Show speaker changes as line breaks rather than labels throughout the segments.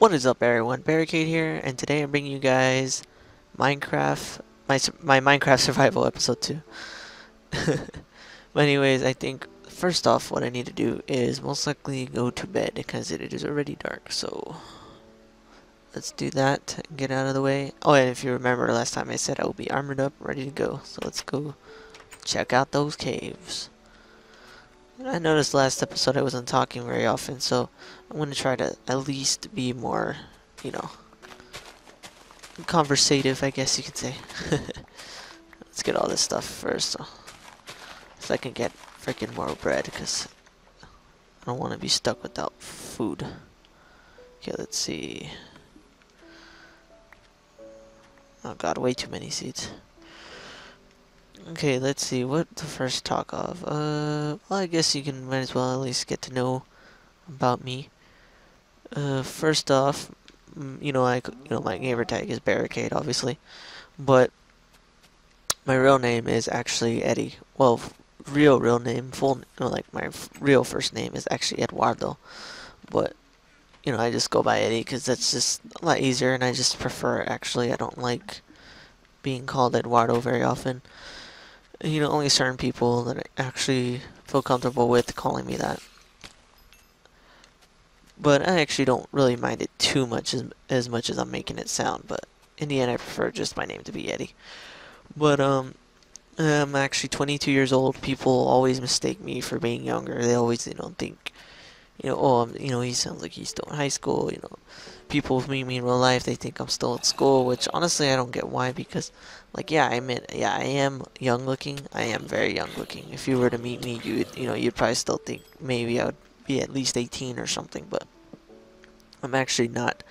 What is up, everyone? Barricade here, and today I'm bringing you guys Minecraft, my Minecraft survival episode 2. But anyways, I think first off, what I need to do is most likely go to bed because it is already dark. So let's do that and get out of the way. Oh, and if you remember last time I said I will be armored up, ready to go. So let's go check out those caves. I noticed last episode I wasn't talking very often, so I'm gonna try to at least be more, you know, conversative, I guess you could say. Let's get all this stuff first, so I can get freaking more bread, because I don't want to be stuck without food. Okay, let's see. Oh god, way too many seeds. Okay, let's see, what to first talk of. Well, I guess you can might as well at least get to know about me. First off, my gamer tag is Barricade, obviously, but my real name is actually Eddie. Well, real name, like my real first name is actually Eduardo, but I just go by Eddie because that's just a lot easier, and I just prefer it, actually. I don't like being called Eduardo very often. Only certain people that I actually feel comfortable with calling me that. But I actually don't really mind it too much as much as I'm making it sound. But in the end, I prefer just my name to be Eddie. But I'm actually 22 years old. People always mistake me for being younger. They always, think, he sounds like he's still in high school. People meet me in real life, they think I'm still at school, which honestly I don't get why. Because, like, yeah, I am young looking. I am very young looking. If you were to meet me, you'd probably still think maybe I would be at least 18 or something. But I'm actually not.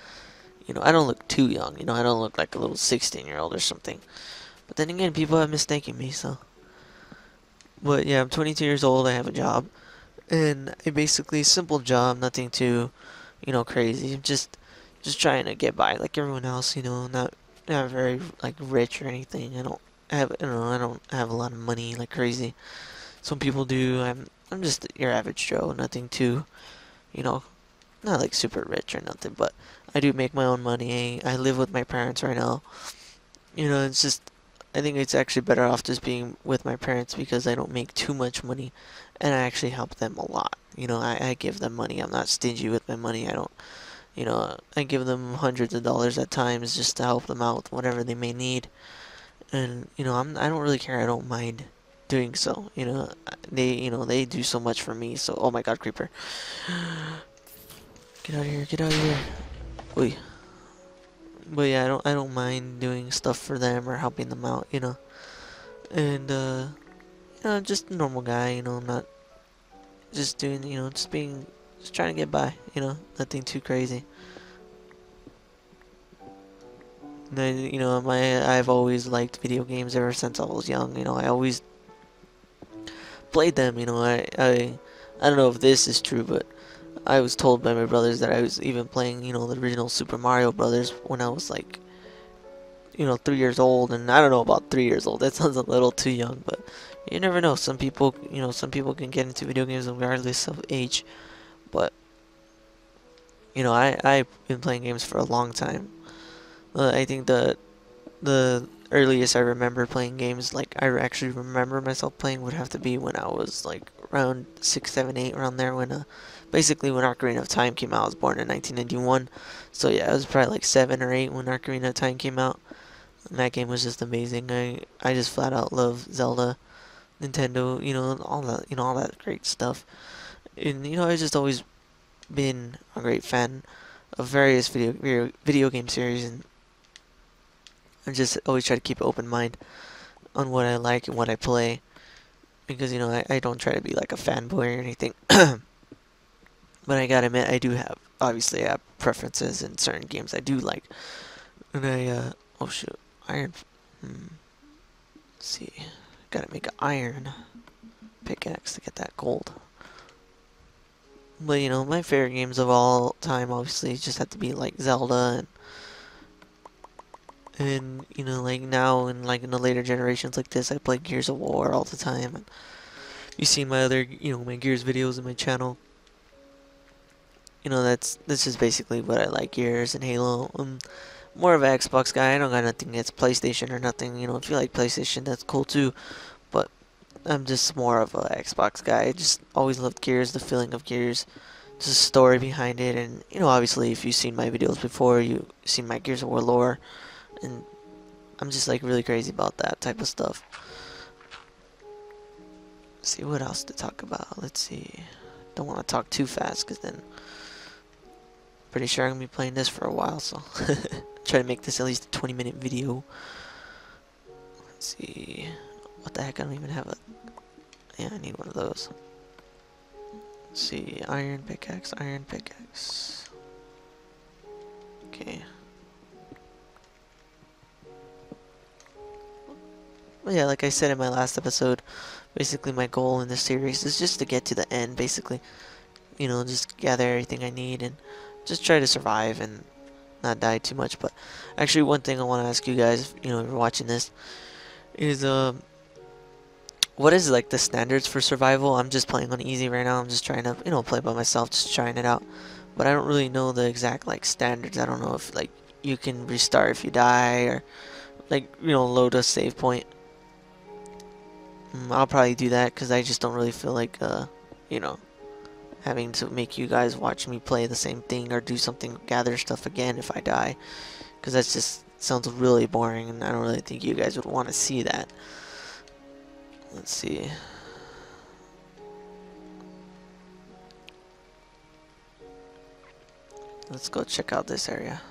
I don't look too young. I don't look like a little 16-year-old or something. But then again, people have mistaken me, so. But yeah, I'm 22 years old, I have a job. And a basically simple job, nothing too, crazy. I'm just trying to get by like everyone else, not very like rich or anything. I don't have a lot of money like crazy. Some people do. I'm just your average Joe, nothing too, you know, not like super rich or nothing, but I do make my own money. I live with my parents right now. It's just I think it's actually better off just being with my parents because I don't make too much money, and I actually help them a lot. I give them money. I'm not stingy with my money. I don't, I give them hundreds of dollars at times just to help them out with whatever they may need. And, I don't really care. I don't mind doing so. They do so much for me. So, oh my god, creeper. Get out of here, get out of here. Oy. But yeah, I don't mind doing stuff for them or helping them out, And just a normal guy, not just doing, just trying to get by, nothing too crazy. And then, I've always liked video games ever since I was young. I always played them. I don't know if this is true, but I was told by my brothers that I was even playing, the original Super Mario Brothers when I was like, 3 years old. And I don't know about 3 years old. That sounds a little too young, but you never know. Some people can get into video games regardless of age. But I've been playing games for a long time. I think the earliest I remember playing games, like I actually remember myself playing, would have to be when I was like around 6, 7, 8, around there, when basically when Ocarina of Time came out. I was born in 1991, so yeah, I was probably like 7 or 8 when Ocarina of Time came out, and that game was just amazing. I just flat out love Zelda, Nintendo, all that great stuff, and I just always been a great fan of various video game series, and I just always try to keep an open mind on what I like and what I play, because I don't try to be like a fanboy or anything. But I gotta admit, I do have, obviously I have preferences in certain games I do like. And oh shoot, iron, let's see, gotta make an iron pickaxe to get that gold. But my favorite games of all time obviously just have to be like Zelda, and like now, and like in the later generations like this, I play Gears of War all the time. And you've seen my other, my Gears videos in my channel. you know, this is basically what I like, Gears and Halo. I'm more of an Xbox guy. I don't got nothing against PlayStation or nothing. You know, if you like PlayStation, that's cool too. But I'm just more of a Xbox guy. I just always loved Gears, the feeling of Gears, just the story behind it, and you know, obviously, if you've seen my videos before, you've seen my Gears of War lore, and I'm just like really crazy about that type of stuff. Let's see what else to talk about. Let's see. Don't want to talk too fast, because then pretty sure I'm gonna be playing this for a while, so try to make this at least a 20-minute video. Let's see. What the heck? I don't even have a. Yeah, I need one of those. Let's see. Iron pickaxe, iron pickaxe. Okay. Well, yeah, like I said in my last episode, basically my goal in this series is just to get to the end, basically. You know, just gather everything I need and just try to survive and not die too much. But actually, one thing I want to ask you guys, you know, if you're watching this, is what is like the standards for survival? I'm just playing on easy right now. I'm just trying to, you know, play by myself, just trying it out. But I don't really know the exact like standards. I don't know if like you can restart if you die or like, you know, load a save point. I'll probably do that because I just don't really feel like you know, having to make you guys watch me play the same thing or do something, gather stuff again if I die, because that just sounds really boring and I don't really think you guys would want to see that. Let's see. Let's go check out this area.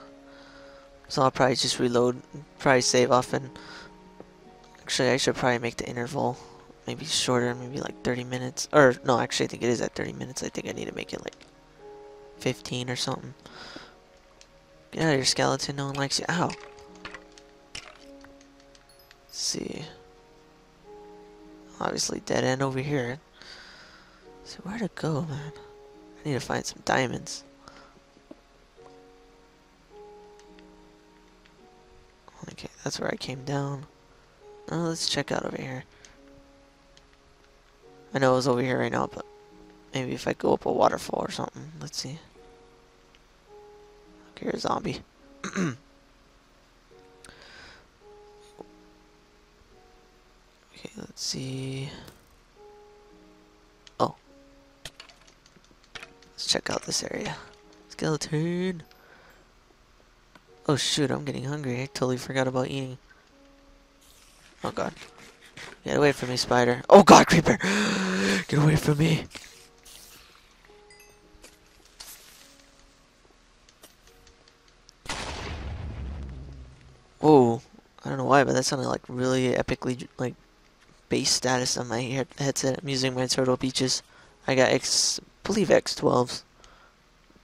So I'll probably just reload, probably save off, and actually I should probably make the interval maybe shorter, maybe like 30 minutes. Or no, actually I think it is at 30 minutes. I think I need to make it like 15 or something. Get out of here, skeleton. No one likes you. Ow. Let's see. Obviously dead end over here. So where to go, man? I need to find some diamonds. Okay, that's where I came down. Let's check out over here. I know it was over here right now, but maybe if I go up a waterfall or something. Let's see. Okay, here's a zombie. Okay, let's see. Oh. Let's check out this area. Skeleton. Oh shoot, I'm getting hungry. I totally forgot about eating. Oh god. Get away from me, spider. Oh god, creeper! Get away from me. Whoa. I don't know why, but that sounded like really epically, like, bass status on my headset. I'm using my Turtle Beaches. I got believe X12s.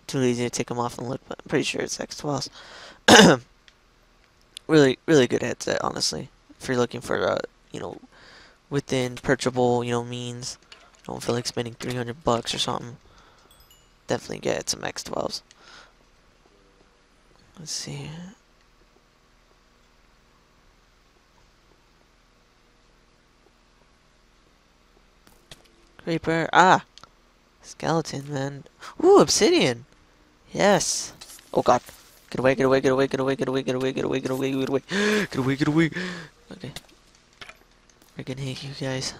Too lazy to take them off and look, but I'm pretty sure it's X12s. Really, really good headset, honestly. If you're looking for, you know, within purchasable, you know, means, don't feel like spending $300 or something, definitely get some X12s. Let's see. Creeper. Ah! Skeleton, man. Ooh, obsidian! Yes! Oh god. Get away, get away, get away, get away, get away, get away, get away, get away, get away, get away, get away. Okay. Freaking hate you guys.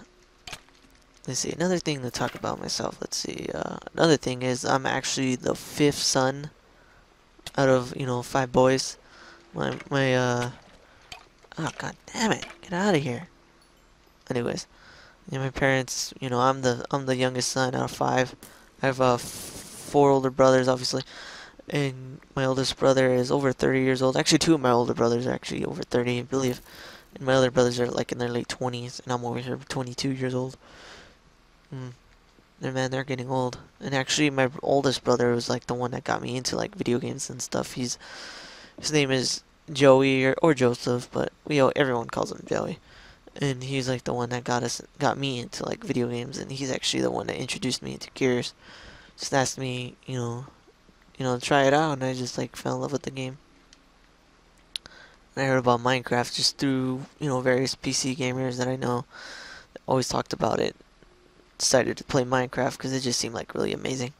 Let's see, another thing to talk about myself. Let's see, another thing is I'm actually the 5th son out of, you know, 5 boys. Oh god damn it, get out of here. Anyways, yeah, my parents, you know, I'm the youngest son out of 5. I have 4 older brothers, obviously, and my oldest brother is over 30 years old. Actually, 2 of my older brothers are actually over 30, I believe, and my other brothers are like in their late 20s, and I'm over here 22 years old. And man, they're getting old. And actually, my oldest brother was like the one that got me into like video games and stuff. His name is Joey or Joseph, but everyone calls him Joey. And he's like the one that got me into like video games, and he's actually the one that introduced me into Gears. Just asked me, to try it out, and I just like fell in love with the game. And I heard about Minecraft just through, various PC gamers that I know that always talked about it. Decided to play Minecraft because it just seemed like really amazing.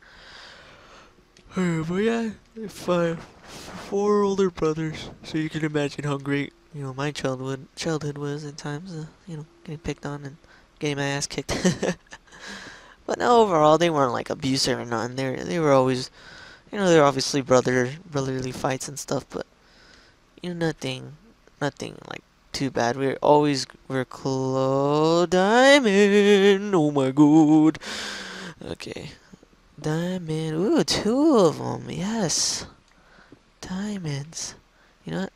But yeah, four older brothers, so you can imagine how great my childhood was at times. Getting picked on and getting my ass kicked. But no, overall they weren't like abusive or nothing. They were always they were obviously brotherly fights and stuff, but nothing like too bad. We're close. Diamond. Oh my god. Okay. Diamond. Ooh, two of them. Yes. Diamonds. You know what?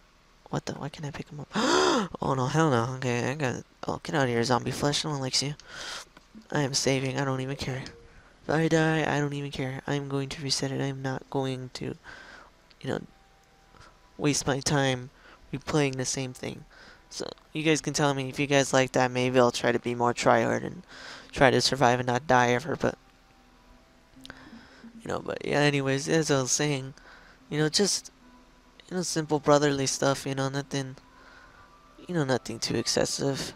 What the? Why can't I pick them up? Oh no, hell no. Okay, I got it. Oh, get out of here, zombie flesh. No one likes you. I am saving. I don't even care. If I die, I don't even care. I'm going to reset it. I'm not going to, you know, waste my time replaying the same thing. So you guys can tell me if you guys like that. Maybe I'll try to be more tryhard and try to survive and not die ever. But but yeah. Anyways, as I was saying, just simple brotherly stuff. Nothing too excessive.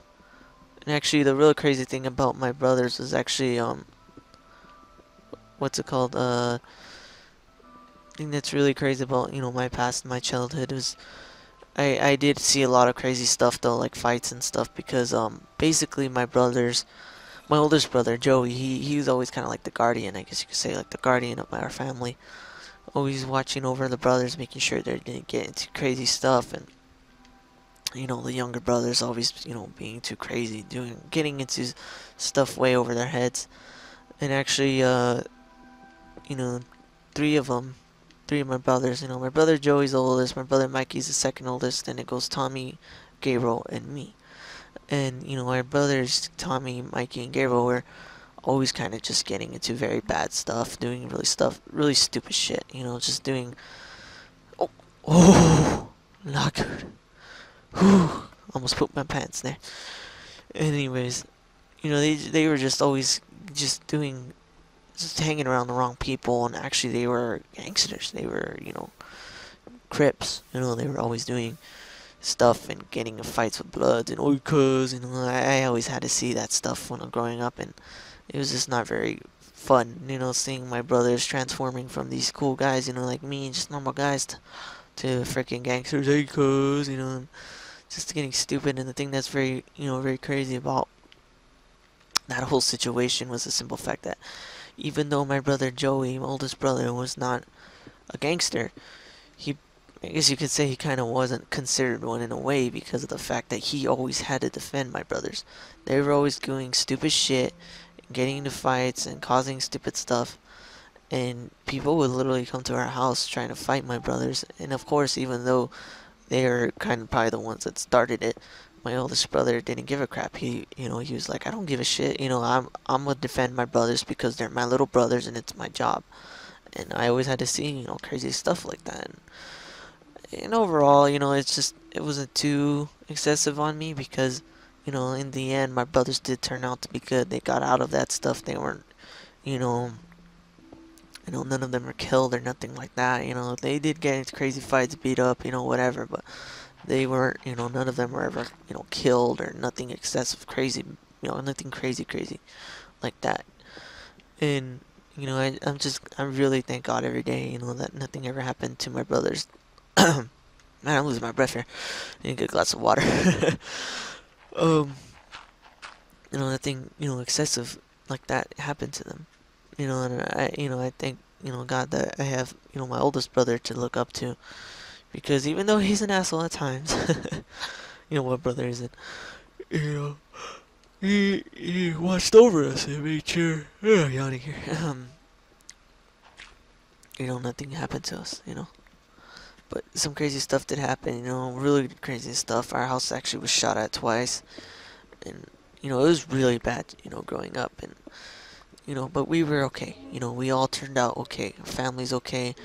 And actually, the real crazy thing about my brothers was actually what's it called? Thing that's really crazy about my past, my childhood was I did see a lot of crazy stuff though, like fights and stuff, because basically my oldest brother Joey, he was always kind of like the guardian, I guess you could say, like the guardian of our family, always watching over the brothers, making sure they didn't get into crazy stuff, and the younger brothers always being too crazy, getting into stuff way over their heads, and actually you know three of them. Three of my brothers, my brother Joey's the oldest, my brother Mikey's the second oldest, then it goes Tommy, Gabriel, and me. And, our brothers, Tommy, Mikey, and Gabriel, were always kind of just getting into very bad stuff, doing really stupid shit, just doing, oh, oh, not good. Whew, almost pooped my pants there. Anyways, they were just always just hanging around the wrong people, and actually they were gangsters. They were, Crips. They were always doing stuff and getting in fights with Bloods and Oikos. I always had to see that stuff when I'm growing up, and it was just not very fun, seeing my brothers transforming from these cool guys, like me, just normal guys, to freaking gangsters, Oikos, just getting stupid. And the thing that's very crazy about that whole situation was the simple fact that even though my brother Joey, my oldest brother, was not a gangster, I guess you could say he kind of wasn't considered one in a way, because of the fact that he always had to defend my brothers. They were always doing stupid shit, getting into fights and causing stupid stuff, and people would literally come to our house trying to fight my brothers. And of course, even though they are kind of probably the ones that started it, my oldest brother didn't give a crap. He was like, I don't give a shit. I'm gonna defend my brothers because they're my little brothers and it's my job. And I always had to see, crazy stuff like that. And overall, it wasn't too excessive on me, because, in the end, my brothers did turn out to be good. They got out of that stuff. They weren't, none of them were killed or nothing like that. They did get into crazy fights, beat up, whatever, but they weren't, none of them were ever, killed or nothing excessive, crazy, nothing crazy like that. And, I really thank God every day, that nothing ever happened to my brothers. Man, I'm losing my breath here. I need to get a glass of water. um, nothing, excessive like that happened to them. And I thank, God that I have, my oldest brother to look up to, because even though he's an asshole at times, what brother isn't? He watched over us and made sure. Yawning here. Nothing happened to us. But some crazy stuff did happen. Really crazy stuff. Our house actually was shot at twice, and it was really bad. Growing up, and but we were okay. We all turned out okay. Our family's okay.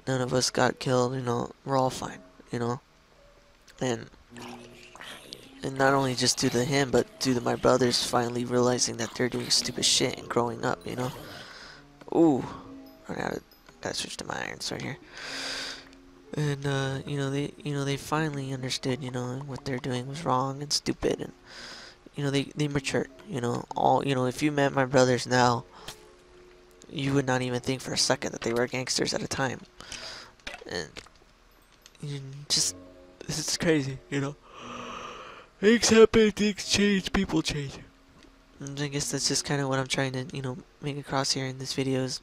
None of us got killed. We're all fine. And not only just due to him, but due to my brothers finally realizing that they're doing stupid shit and growing up. Ooh, gotta switch to my iron sword here. And they finally understood, what they're doing was wrong and stupid, and they matured. If you met my brothers now, you would not even think for a second that they were gangsters at a time. And you just, it's crazy, you know. Things happen, things change, people change. And I guess that's just kind of what I'm trying to, make across here in this video is,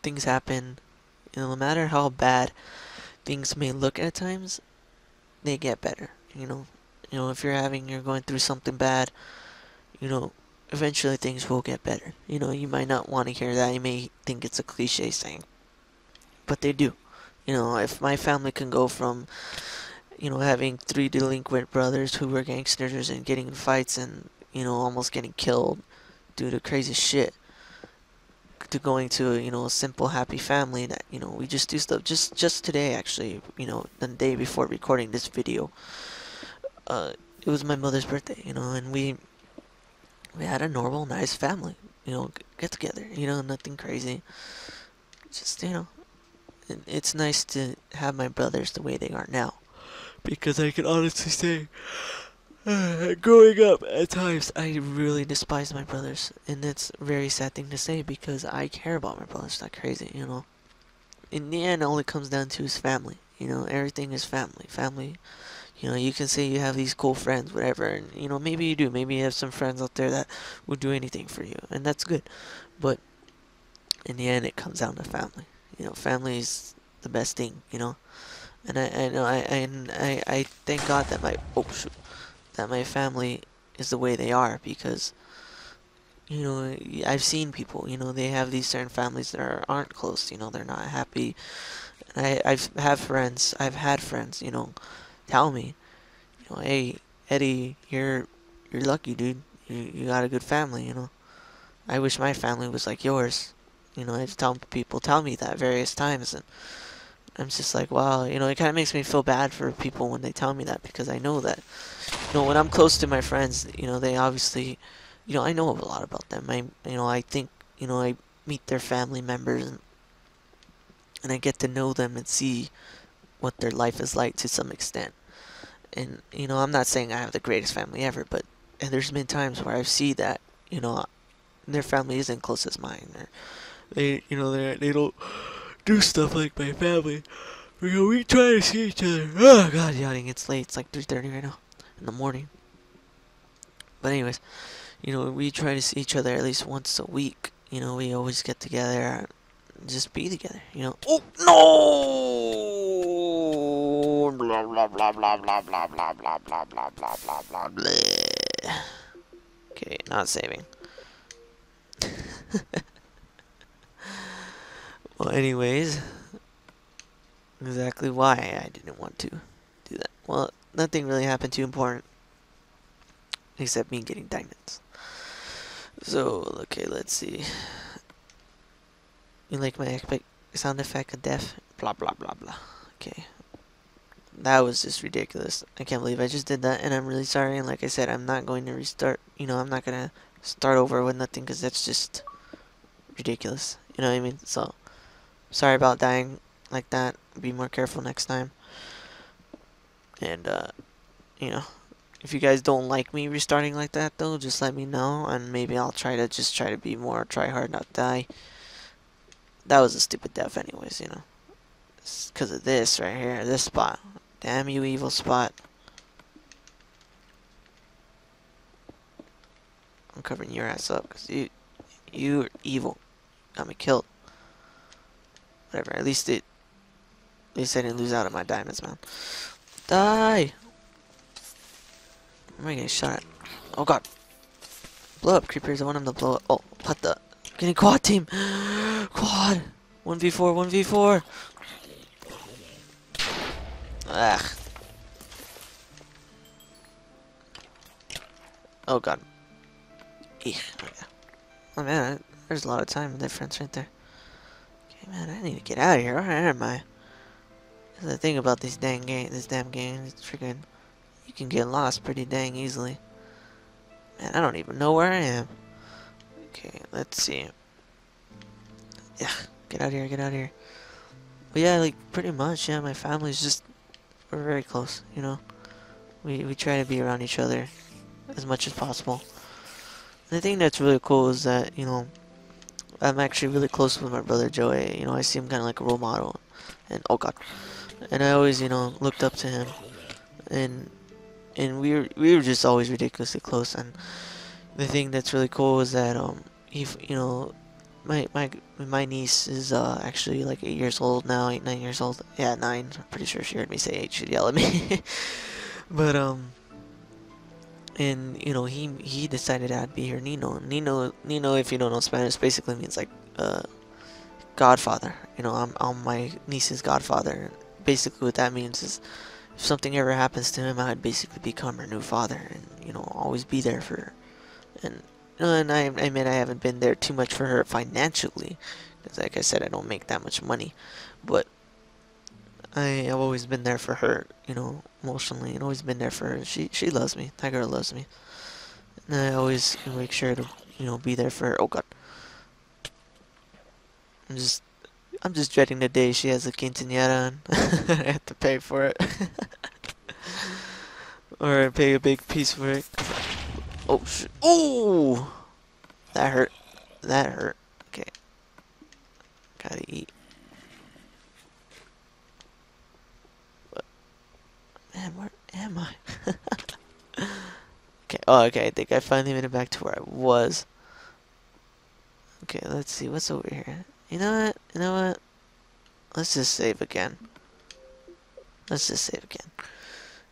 things happen. No matter how bad things may look at times, they get better. If you're going through something bad, eventually things will get better. You might not want to hear that. You may think it's a cliche saying, but they do. If my family can go from, having 3 delinquent brothers who were gangsters and getting in fights and, almost getting killed due to crazy shit, to going to, a simple happy family that, we just do stuff. Just today, actually, the day before recording this video, it was my mother's birthday, and we had a normal, nice family, get together, nothing crazy. Just, it's nice to have my brothers the way they are now. Because I can honestly say, growing up, at times, I really despise my brothers. And it's a very sad thing to say because I care about my brothers like crazy, In the end, all it comes down to is family. Everything is family. Family, you can say you have these cool friends, whatever, and, maybe you do. Maybe you have some friends out there that would do anything for you, and that's good. But in the end, it comes down to family. Family is the best thing, And I thank God that my family is the way they are because I've seen people, they have these certain families that aren't close, they're not happy. And I've had friends, tell me, hey Eddie, you're lucky, dude. You got a good family, I wish my family was like yours. I've told people tell me that various times, and I'm just like, wow, it kind of makes me feel bad for people when they tell me that because I know that, when I'm close to my friends, they obviously, I know a lot about them. I think, I meet their family members and I get to know them and see what their life is like to some extent. And, I'm not saying I have the greatest family ever, but and there's been times where I've seen that, their family isn't close as mine, or they don't do stuff like my family. We try to see each other. Oh God, yawning. It's late. It's like 3:30 right now in the morning. But anyways, we try to see each other at least once a week. We always get together and just be together. Oh no! Blah blah blah blah blah blah blah blah blah blah blah blah blah blah. Okay, not saving. Well, anyways, exactly why I didn't want to do that. Well, nothing really happened too important except me getting diamonds. So, okay, let's see. You like my sound effect of death? Blah blah blah blah. Okay. That was just ridiculous. I can't believe I just did that, and I'm really sorry. And like I said, I'm not going to restart. I'm not going to start over with nothing because that's just ridiculous. You know what I mean? So, sorry about dying like that. Be more careful next time. And, if you guys don't like me restarting like that, though, just let me know, and maybe I'll try to be more try hard, not die. That was a stupid death anyways, It's because of this right here, this spot. Damn you, evil spot. I'm covering your ass up, because you're evil. Got me killed. Whatever, at least I didn't lose out on my diamonds, man. Die! Am I getting shot at? Oh god. Blow up, creepers. I want him to blow up. Oh, what the? Getting quad team. Quad. 1v4, 1v4. Ugh. Oh god. Eek. Oh man, there's a lot of time difference right there. Okay, man, I need to get out of here. Where am I? The thing about this damn game, is freaking, you can get lost pretty dang easily. Man, I don't even know where I am. Okay, let's see. Yeah, get out of here, get out of here. But yeah, like, pretty much, yeah, my family's just, we're very close, We try to be around each other as much as possible. And the thing that's really cool is that, I'm actually really close with my brother Joey. You know, I see him kind of like a role model, and oh god, and I always, you know, looked up to him, and we were just always ridiculously close. And the thing that's really cool is that you know, my niece is actually like 8 years old now, 9 years old. Yeah, 9. I'm pretty sure she heard me say 8. She'd yell at me. But and you know, he decided I'd be her Nino. Nino, if you don't know Spanish, basically means like godfather. You know, I'm my niece's godfather. Basically, what that means is if something ever happens to him, I'd basically become her new father, and you know, always be there for her. And and I admit I haven't been there too much for her financially, because like I said, I don't make that much money, but I have always been there for her, you know, emotionally, and always been there for her. She loves me. That girl loves me, and I always make sure to, you know, be there for her. Oh God, I'm just I'm just dreading the day she has a quinceañera and I have to pay for it, or pay a big piece for it. Oh shit! Oh, that hurt. That hurt. Okay, gotta eat. But man, where am I? Okay. Oh, okay. I think I finally made it back to where I was. Okay, let's see what's over here. You know what? You know what? Let's just save again. Let's just save again.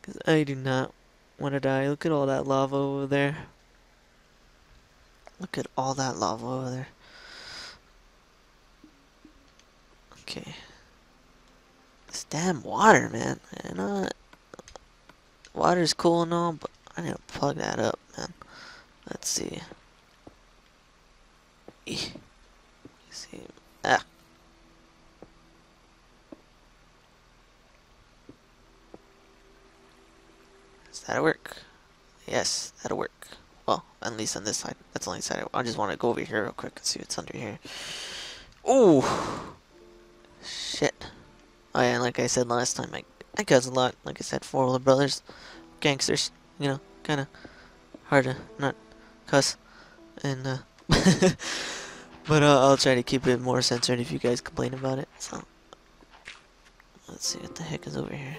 Because I do not want to die. Look at all that lava over there. Look at all that lava over there. Okay. This damn water, man. You know what? Water's cool and all, but I need to plug that up, man. Let's see. Let's see. Ah. Does that work? Yes, that'll work. Well, at least on this side. That's the only side. I just want to go over here real quick and see what's under here. Ooh! Shit. Oh yeah, and like I said last time, I cuss a lot. Like I said, 4 older brothers. Gangsters. You know, kind of hard to not cuss. And, but I'll try to keep it more censored if you guys complain about it. So, let's see what the heck is over here.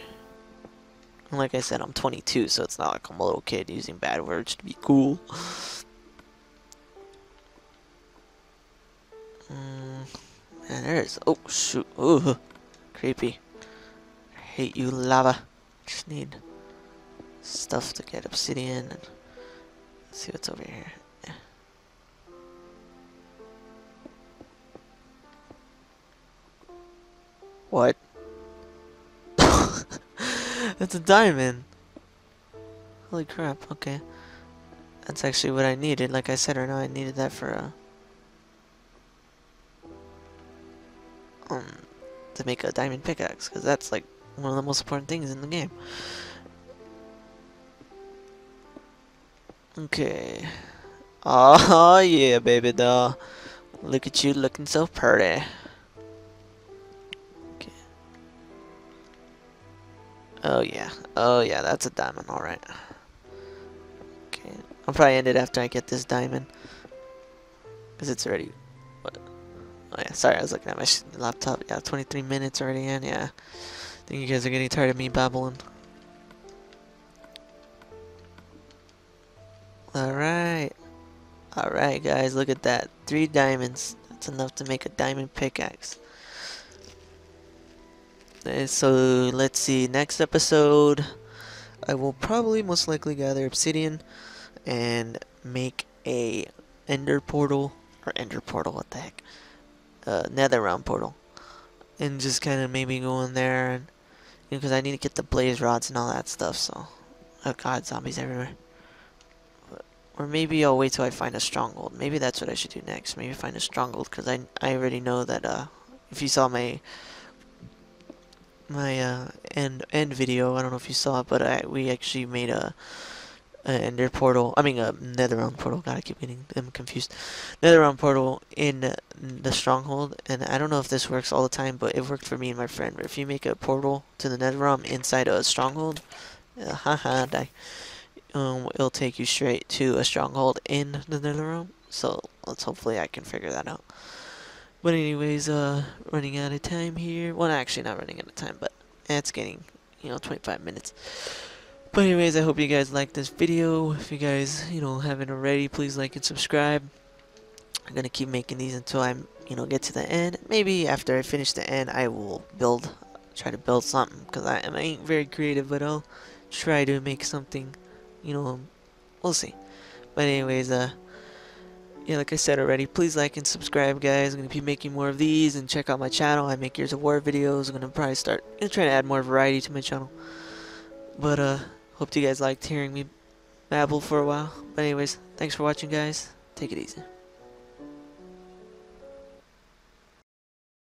And like I said, I'm 22, so it's not like I'm a little kid using bad words to be cool. Man, there's... Oh, shoot. Ooh, creepy. I hate you, lava. Just need stuff to get obsidian. And let's see what's over here. Yeah. What? That's a diamond. Holy crap, okay. That's actually what I needed. Like I said, right now I needed that for to make a diamond pickaxe, because that's like one of the most important things in the game. Okay. Oh yeah, baby doll. Look at you looking so pretty. Okay. Oh yeah. Oh yeah, that's a diamond, alright. Okay. I'll probably end it after I get this diamond. Because it's already... What? Oh yeah, sorry, I was looking at my laptop. Yeah, 23 minutes already in, yeah. I think you guys are getting tired of me babbling. Alright. Alright guys, look at that. 3 diamonds. That's enough to make a diamond pickaxe. So, let's see. Next episode, I will probably most likely gather obsidian and make a ender portal. Or ender portal, what the heck. Nether realm portal. And just kind of maybe go in there. And because I need to get the blaze rods and all that stuff, so. Oh god, zombies everywhere. Or maybe I'll wait till I find a stronghold. Maybe that's what I should do next. Maybe find a stronghold, because I already know that if you saw my end video, I don't know if you saw it, but we actually made a ender portal. I mean a netherrealm portal. God, I keep getting them confused. Netherrealm portal in the stronghold, and I don't know if this works all the time, but it worked for me and my friend. But if you make a portal to the netherrealm inside a stronghold, haha, die. It'll take you straight to a stronghold in the netherrealm. So hopefully I can figure that out. But anyways, running out of time here. Well, actually not running out of time, but it's getting, 25 minutes. But anyways, I hope you guys liked this video. If you guys, haven't already, please like and subscribe. I'm gonna keep making these until I'm, get to the end. Maybe after I finish the end, I will try to build something, because I ain't very creative, but I'll try to make something, we'll see. But anyways, yeah, like I said already, please like and subscribe, guys. I'm gonna be making more of these, and check out my channel. I make Gears of War videos. I'm gonna probably try to add more variety to my channel. But hope you guys liked hearing me babble for a while. But anyways, thanks for watching, guys. Take it easy.